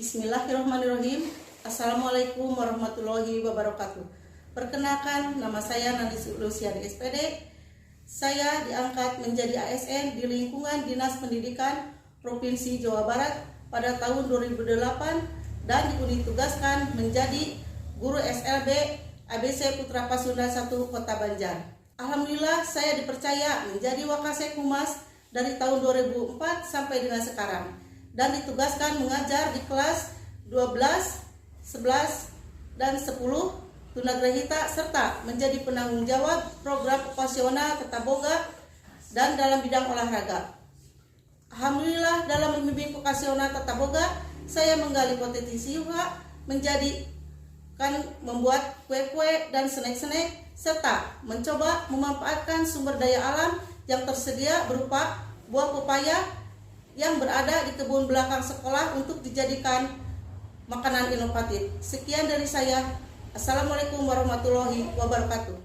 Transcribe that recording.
Bismillahirrahmanirrahim. Assalamualaikum warahmatullahi wabarakatuh. Perkenalkan, nama saya Nanis Luciani SPD. Saya diangkat menjadi ASN di lingkungan Dinas Pendidikan Provinsi Jawa Barat pada tahun 2008 dan ditugaskan menjadi guru SLB ABC Putra Pasundan 1 Kota Banjar. Alhamdulillah saya dipercaya menjadi Wakasek Humas dari tahun 2004 sampai dengan sekarang dan ditugaskan mengajar di kelas 12, 11, dan 10 tunagrahita serta menjadi penanggung jawab program operasional Tata Boga dan dalam bidang olahraga. Alhamdulillah dalam membimbing vokasional Tata Boga saya menggali potensi juga membuat kue-kue dan snack-snack serta mencoba memanfaatkan sumber daya alam yang tersedia berupa buah pepaya yang berada di kebun belakang sekolah untuk dijadikan makanan inovatif. Sekian dari saya. Assalamualaikum warahmatullahi wabarakatuh.